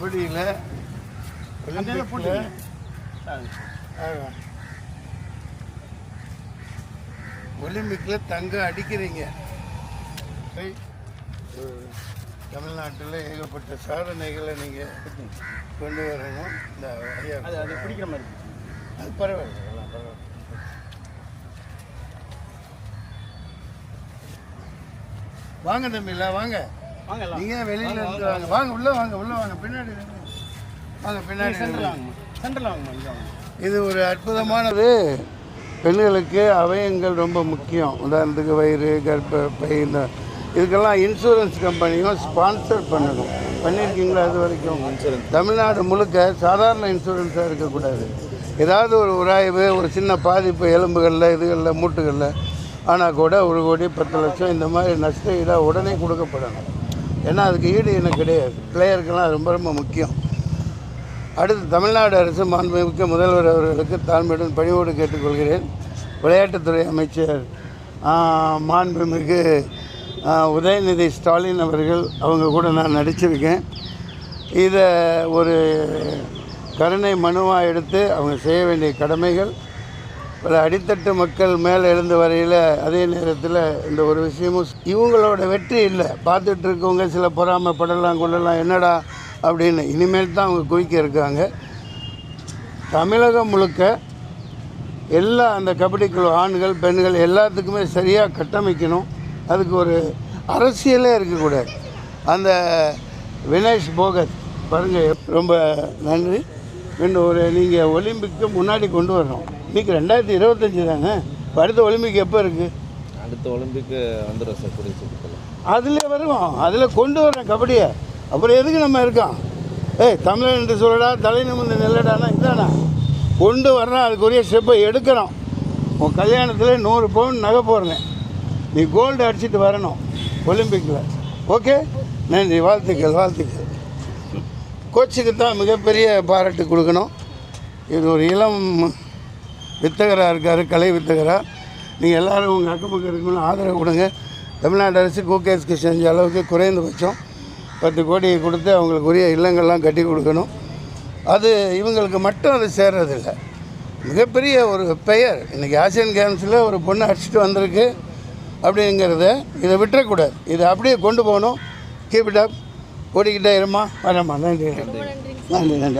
கபடியில் ஒலிம்பிக்கில் தங்கம் அடிக்கிறீங்க. தமிழ்நாட்டில் ஏகப்பட்ட சாதனைகளை நீங்கள் கொண்டு வரணும். இந்த ஐயா அது பிடிக்கிற மாதிரி அது பரவாயில்ல. வாங்க தம்பிங்களா, வாங்க நீங்கள் வெளியில் இருந்து வாங்க. வாங்க உள்ளே வாங்க, உள்ளே வாங்க, பின்னாடி வாங்க, பின்னாடி சென்டரில் வாங்க. இது ஒரு அற்புதமானது. பெண்களுக்கு அவயங்கள் ரொம்ப முக்கியம். உதாரணத்துக்கு வயிறு, கர்ப்பப்பை, இந்த இதுக்கெல்லாம் இன்சூரன்ஸ் கம்பெனியும் ஸ்பான்சர் பண்ணணும். பண்ணியிருக்கீங்களா? இது வரைக்கும் தமிழ்நாடு முழுக்க சாதாரண இன்சூரன்ஸாக இருக்கக்கூடாது. ஏதாவது ஒரு உராய்வு, ஒரு சின்ன பாதிப்பு எலும்புகளில், இதுகளில், மூட்டுகளில் ஆனால் கூட 1 கோடி 10 லட்சம் இந்த மாதிரி நஷ்ட ஈடாக உடனே கொடுக்கப்படணும். ஏன்னா அதுக்கு ஈடு எனக்கு கிடையாது. பிளேயருக்கெல்லாம் ரொம்ப ரொம்ப முக்கியம். அடுத்து தமிழ்நாடு அரசு மாண்புமிக்க முதல்வர் அவர்களுக்கு தாழ்மையுடன் பணிவோடு கேட்டுக்கொள்கிறேன். விளையாட்டுத்துறை அமைச்சர் மாண்புமிகு உதயநிதி ஸ்டாலின் அவர்கள், அவங்க கூட நான் நடிச்சிருக்கேன். இதை ஒரு கருணை மனுவாக எடுத்து அவங்க செய்ய வேண்டிய கடமைகள் பல அடித்தட்டு மக்கள் மேலே எழுந்து வரையில், அதே நேரத்தில் இந்த ஒரு விஷயமும் இவங்களோட வெற்றி இல்லை. பார்த்துட்டு இருக்கவங்க சில பொறாமைப்படலாம், கொள்ளலாம், என்னடா அப்படின்னு. இனிமேல் தான் அவங்க குவிக்க இருக்காங்க. தமிழகம் முழுக்க எல்லா அந்த கபடி குழு ஆண்கள் பெண்கள் எல்லாத்துக்குமே சரியாக கட்டமைக்கணும். அதுக்கு ஒரு அரசியலே இருக்கக்கூடாது. அந்த வினேஷ் போகத் பாருங்கள், ரொம்ப நன்றி. இன்னும் ஒரு நீங்கள் ஒலிம்பிக்கு முன்னாடி கொண்டு வரணும். இன்றைக்கி 2025 தானே. இப்போ அடுத்த ஒலிம்பிக் எப்போ இருக்குது? அடுத்த ஒலிம்பிக்கு வந்துடும் சார், கூடிய சீக்கிரத்தில். அதில் வருவோம், அதில் கொண்டு வரேன் கபடியை. அப்புறம் எதுக்கு நம்ம இருக்கோம்? தமிழன் என்று சொல்லடா, தலை நிமிர்ந்து நெல்லடானா இதானா கொண்டு வர்றோம். அதுக்குரிய ஸ்டெப்பை எடுக்கிறோம். உன் கல்யாணத்தில் 100 பவுன் நகை போடுறேன். நீ கோல்டு அடிச்சுட்டு வரணும் ஒலிம்பிக்கில். ஓகே, நன்றி, வாழ்த்துக்கள், வாழ்த்துக்கள். கோச்சுக்கு தான் மிகப்பெரிய பாராட்டு கொடுக்கணும். இது ஒரு இளம் வித்தகராக இருக்கார், கலை வித்தகராக. நீங்கள் எல்லோரும் உங்கள் அக்கம் பக்கம் இருக்கணும், ஆதரவு கொடுங்க. தமிழ்நாடு அரசு கோகேஸ்க்கு செஞ்ச அளவுக்கு குறைந்தபட்சம் 10 கோடியை கொடுத்து அவங்களுக்கு உரிய இல்லங்கள்லாம் கட்டி கொடுக்கணும். அது இவங்களுக்கு மட்டும் அது சேர்றதில்லை. மிகப்பெரிய ஒரு பெயர். இன்றைக்கி ஆசியன் கேம்ஸில் ஒரு பொண்ணு அடிச்சுட்டு வந்திருக்கு அப்படிங்கிறத இதை விட்டுறக்கூடாது. இதை அப்படியே கொண்டு போகணும். Keep it up. ஓடிக்கிட்டே இருமா, வரேம்மா. நன்றி, நன்றி, நன்றி.